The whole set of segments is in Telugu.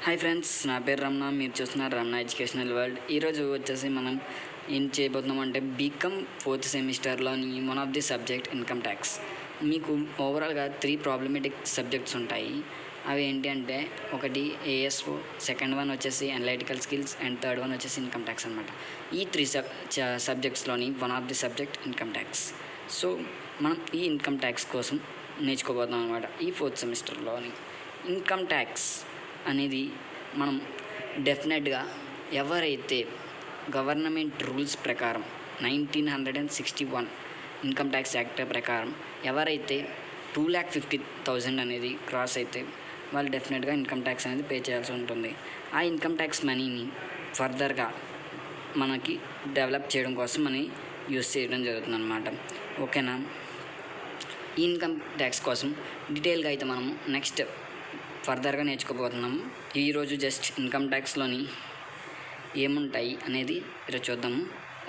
హాయ్ ఫ్రెండ్స్, నా పేరు రమణ. మీరు చూస్తున్నారు రమణ ఎడ్యుకేషనల్ వరల్డ్. ఈరోజు వచ్చేసి మనం ఏం చేయబోతున్నాం అంటే బీకామ్ 4th సెమిస్టర్లోని one of the subject income tax. మీకు ఓవరాల్గా 3 ప్రాబ్లమేటిక్ సబ్జెక్ట్స్ ఉంటాయి. అవి ఏంటి అంటే ఒకటి ఏఎస్ఓ, సెకండ్ వన్ వచ్చేసి analytical skills and third one వచ్చేసి ఇన్కమ్ ట్యాక్స్ అనమాట. ఈ 3 సబ్జెక్ట్స్లోని one of the subject income tax. So మనం ఈ ఇన్కమ్ ట్యాక్స్ కోసం నేర్చుకోబోతున్నాం అనమాట. ఈ 4th సెమిస్టర్లోని ఇన్కమ్ ట్యాక్స్ అనేది మనం డెఫినెట్గా ఎవరైతే గవర్నమెంట్ రూల్స్ ప్రకారం 1961 ఇన్కమ్ ట్యాక్స్ యాక్ట్ ప్రకారం ఎవరైతే 2,50,000 అనేది క్రాస్ అయితే వాళ్ళు డెఫినెట్గా ఇన్కమ్ ట్యాక్స్ అనేది పే చేయాల్సి ఉంటుంది. ఆ ఇన్కమ్ ట్యాక్స్ మనీని ఫర్దర్గా మనకి డెవలప్ చేయడం కోసం మనం యూస్ చేయడం జరుగుతుంది అన్నమాట. ఓకేనా? ఈ ఇన్కమ్ ట్యాక్స్ కోసం డీటెయిల్గా అయితే మనము నెక్స్ట్ ఫర్దర్గా నేర్చుకోబోతున్నాము. ఈరోజు జస్ట్ ఇన్కమ్ ట్యాక్స్లోని ఏముంటాయి అనేది ఈరోజు చూద్దాము.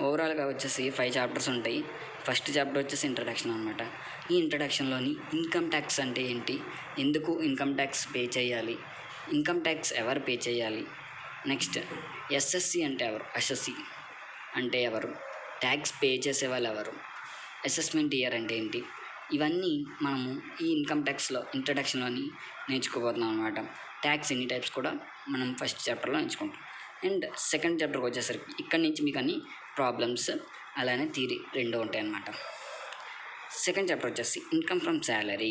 ఓవరాల్గా వచ్చేసి 5 చాప్టర్స్ ఉంటాయి. ఫస్ట్ చాప్టర్ వచ్చేసి ఇంట్రడక్షన్ అనమాట. ఈ ఇంట్రడక్షన్లోని ఇన్కమ్ ట్యాక్స్ అంటే ఏంటి, ఎందుకు ఇన్కమ్ ట్యాక్స్ పే చేయాలి, ఇన్కమ్ ట్యాక్స్ ఎవరు పే చేయాలి, నెక్స్ట్ ఎస్ఎస్సి అంటే ఎవరు, ఎస్ఎస్సి అంటే ఎవరు, ట్యాక్స్ పే చేసే వాళ్ళు ఎవరు, అసెస్మెంట్ ఇయర్ అంటే ఏంటి, ఇవన్నీ మనము ఈ ఇన్కమ్ ట్యాక్స్లో ఇంట్రడక్షన్లోని నేర్చుకోబోతున్నాం అనమాట. ట్యాక్స్ ఎన్ని టైప్స్ కూడా మనం ఫస్ట్ చాప్టర్లో నేర్చుకుంటాం. అండ్ సెకండ్ చాప్టర్కి వచ్చేసరికి ఇక్కడి నుంచి మీకు అన్ని ప్రాబ్లమ్స్ అలానే థియరీ రెండు ఉంటాయి అన్నమాట. సెకండ్ చాప్టర్ వచ్చేసి income from salary.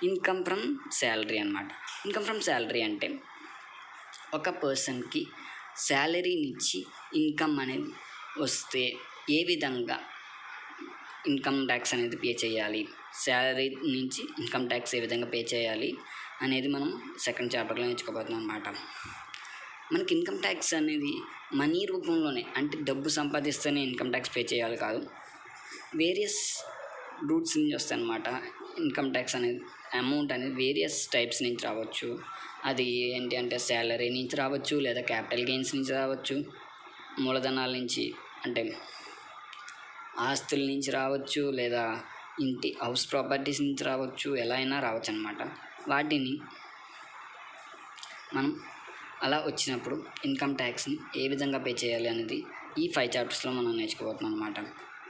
Income from salary అనమాట. ఇన్కమ్ ఫ్రమ్ శాలరీ అంటే ఒక పర్సన్కి శాలరీ నుంచి ఇన్కమ్ అనేది వస్తే ఏ విధంగా ఇన్కమ్ ట్యాక్స్ అనేది పే చేయాలి, శాలరీ నుంచి ఇన్కమ్ ట్యాక్స్ ఏ విధంగా పే చేయాలి అనేది మనం సెకండ్ చాప్టర్లో నేర్చుకోబోతున్నాం అన్నమాట. మనకి ఇన్కమ్ ట్యాక్స్ అనేది మనీ రూపంలోనే, అంటే డబ్బు సంపాదిస్తేనే ఇన్కమ్ ట్యాక్స్ పే చేయాలి కాదు, వేరియస్ రూట్స్ నుంచి వస్తాయి అన్నమాట. ఇన్కమ్ ట్యాక్స్ అనేది అమౌంట్ అనేది వేరియస్ టైప్స్ నుంచి రావచ్చు. అది ఏంటి అంటే శాలరీ నుంచి రావచ్చు, లేదా క్యాపిటల్ గెయిన్స్ నుంచి రావచ్చు, మూలధనాల నుంచి అంటే ఆస్తుల నుంచి రావచ్చు, లేదా ఇంటి హౌస్ ప్రాపర్టీస్ నుంచి రావచ్చు, ఎలా అయినా రావచ్చు అనమాట. వాటిని మనం అలా వచ్చినప్పుడు ఇన్కమ్ ట్యాక్స్ని ఏ విధంగా పే చేయాలి అనేది ఈ 5 చాప్టర్స్లో మనం నేర్చుకోబోతున్నాం అనమాట.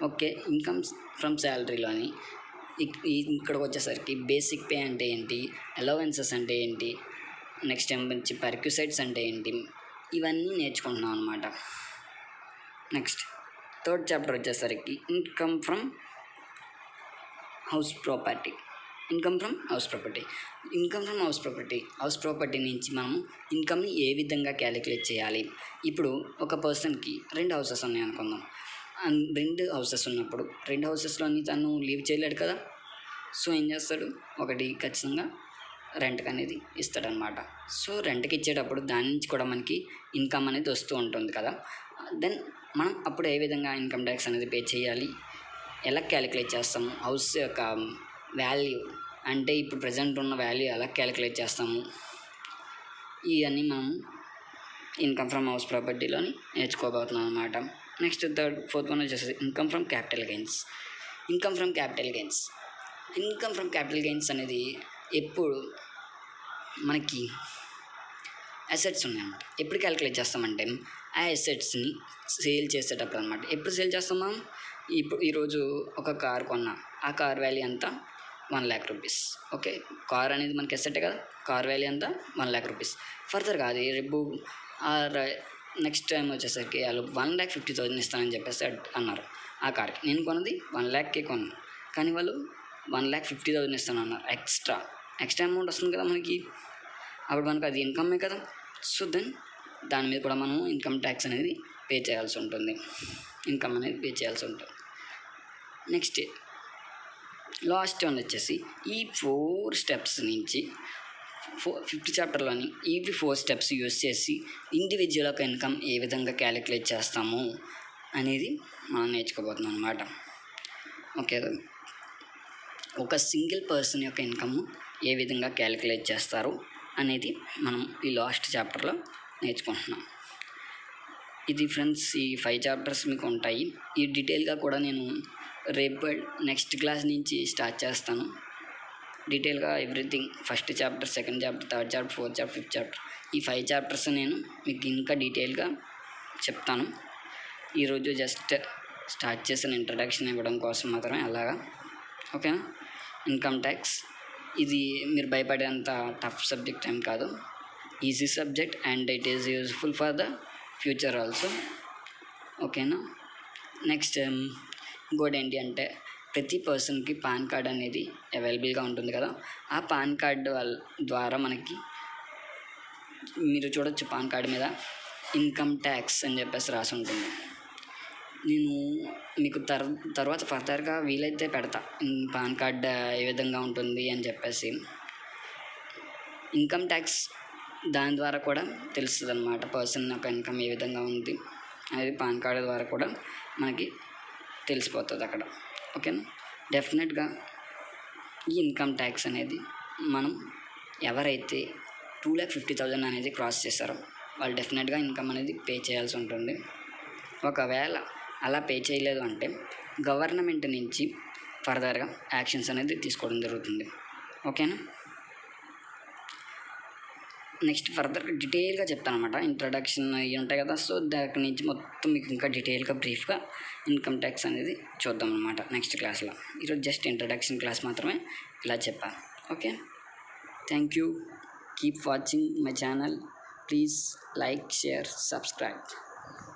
ఓకే, ఇన్కమ్ ఫ్రమ్ శాలరీలోని ఇక్కడికి వచ్చేసరికి బేసిక్ పే అంటే ఏంటి, అలవెన్సెస్ అంటే ఏంటి, నెక్స్ట్ టైం వచ్చి పర్క్యూసైడ్స్ అంటే ఏంటి, ఇవన్నీ నేర్చుకుంటున్నాం అనమాట. నెక్స్ట్ థర్డ్ చాప్టర్ వచ్చేసరికి income from house property. Income from house property. Income from house property నుంచి మనము ఇన్కమ్ని ఏ విధంగా క్యాలిక్యులేట్ చేయాలి. ఇప్పుడు ఒక పర్సన్కి 2 హౌసెస్ ఉన్నాయి అనుకుందాం. 2 హౌసెస్ ఉన్నప్పుడు 2 హౌసెస్లోని తను లీవ్ చేయలేడు కదా. సో ఏం చేస్తాడు, ఒకటి ఖచ్చితంగా రెంట్కి అనేది ఇస్తాడనమాట. సో రెంట్కి ఇచ్చేటప్పుడు దాని నుంచి కూడా మనకి ఇన్కమ్ అనేది వస్తూ ఉంటుంది కదా. దెన్ మనం అప్పుడు ఏ విధంగా ఇన్కమ్ ట్యాక్స్ అనేది పే చేయాలి, ఎలా క్యాలిక్యులేట్ చేస్తాము, హౌస్ యొక్క వాల్యూ అంటే ఇప్పుడు ప్రజెంట్ ఉన్న వాల్యూ ఎలా క్యాలిక్యులేట్ చేస్తాము, ఇవన్నీ మనం ఇన్కమ్ ఫ్రమ్ హౌస్ ప్రాపర్టీలోని నేర్చుకోబోతున్నాం అనమాట. నెక్స్ట్ ఫోర్త్ వన్ వచ్చేసి income from capital gains. Income from capital gains అనేది ఎప్పుడు మనకి అసెట్స్ ఉన్నాయన్నమాట. ఎప్పుడు క్యాలిక్యులేట్ చేస్తామంటే ఆ అసెట్స్ని సేల్ చేసేటప్పుడు అనమాట. ఎప్పుడు సేల్ చేస్తాం మనం, ఇప్పుడు ఈరోజు ఒక కార్ కొన్నా, ఆ కార్ వాల్యూ ఎంత, 1,00,000 రూపీస్. ఓకే, కార్ అనేది మనకి అసెట్టే కదా, కార్ వాల్యూ ఎంత, 1,00,000 రూపీస్. ఫర్దర్గా అది రేపు నెక్స్ట్ టైం వచ్చేసరికి వాళ్ళు 1,50,000 ఇస్తానని చెప్పేసి అన్నారు. ఆ కార్కి నేను కొన్నది 1,00,000కే కొన్నాను, కానీ వాళ్ళు 1,50,000 ఇస్తాను అన్నారు. ఎక్స్ట్రా అమౌంట్ వస్తుంది కదా మనకి, అప్పుడు మనకు అది ఇన్కమే కదా. సో దెన్ దాని మీద కూడా మనము ఇన్కమ్ ట్యాక్స్ అనేది పే చేయాల్సి ఉంటుంది, ఇన్కమ్ అనేది పే చేయాల్సి ఉంటుంది. నెక్స్ట్ లాస్ట్ వన్ వచ్చేసి ఈ 4 స్టెప్స్ నుంచి 5th చాప్టర్లోని ఈ 4 స్టెప్స్ యూస్ చేసి ఇండివిజువల్ యొక్క ఇన్కమ్ ఏ విధంగా క్యాలిక్యులేట్ చేస్తాము అనేది మనం నేర్చుకోబోతున్నాం అనమాట. ఓకే, ఒక సింగిల్ పర్సన్ యొక్క ఇన్కమ్ ఏ విధంగా క్యాలిక్యులేట్ చేస్తారు అనేది మనం ఈ లాస్ట్ చాప్టర్లో నేర్చుకుంటున్నాం. ఇది ఫ్రెండ్స్, ఈ 5 చాప్టర్స్ మీకు ఉంటాయి. ఈ డీటెయిల్గా కూడా నేను రేపు నెక్స్ట్ క్లాస్ నుంచి స్టార్ట్ చేస్తాను. డీటెయిల్గా everything first chapter, second chapter, third chapter, fourth chapter, fifth chapter, ఈ 5 చాప్టర్స్ నేను మీకు ఇంకా డీటెయిల్గా చెప్తాను. ఈరోజు జస్ట్ స్టార్ట్ చేసిన ఇంట్రడక్షన్ ఇవ్వడం కోసం మాత్రమే అలాగా. ఓకేనా? ఇన్కమ్ ట్యాక్స్ ఇది మీరు భయపడేంత టఫ్ సబ్జెక్ట్ ఏం కాదు, easy subject and it is useful for the future also. ఓకేనా? నెక్స్ట్ ఇంకోటి ఏంటి అంటే ప్రతి పర్సన్కి పాన్ కార్డ్ అనేది అవైలబుల్గా ఉంటుంది కదా. ఆ పాన్ కార్డు ద్వారా మనకి మీరు చూడొచ్చు పాన్ కార్డు మీద ఇన్కమ్ ట్యాక్స్ అని చెప్పేసి రాసి ఉంటుంది. నేను మీకు తర్వాత ఫర్దర్గా వీలైతే పెడతా పాన్ కార్డ్ ఏ విధంగా ఉంటుంది అని చెప్పేసి. ఇన్కమ్ ట్యాక్స్ దాని ద్వారా కూడా తెలుస్తుంది అన్నమాట, పర్సన్ యొక్క ఇన్కమ్ ఏ విధంగా ఉంది అనేది పాన్ కార్డు ద్వారా కూడా మనకి తెలిసిపోతుంది అక్కడ. ఓకేనా? డెఫినెట్గా ఈ ఇన్కమ్ ట్యాక్స్ అనేది మనం ఎవరైతే 2,50,000 అనేది క్రాస్ చేస్తారో వాళ్ళు డెఫినెట్గా ఇన్కమ్ అనేది పే చేయాల్సి ఉంటుంది. ఒకవేళ అలా పే చేయలేదు అంటే గవర్నమెంట్ నుంచి ఫర్దర్గా యాక్షన్స్ అనేది తీసుకోవడం జరుగుతుంది. ఓకేనా? నెక్స్ట్ ఫర్దర్గా డీటెయిల్గా చెప్తాను అనమాట. ఇంట్రడక్షన్ అవి ఉంటాయి కదా, సో దాని నుంచి మొత్తం మీకు ఇంకా డీటెయిల్గా బ్రీఫ్గా ఇన్కమ్ ట్యాక్స్ అనేది చూద్దాం అనమాట నెక్స్ట్ క్లాస్లో. ఈరోజు జస్ట్ ఇంట్రడక్షన్ క్లాస్ మాత్రమే ఇలా చెప్పాను. Okay, thank you. Keep watching my channel. Please like, share, subscribe.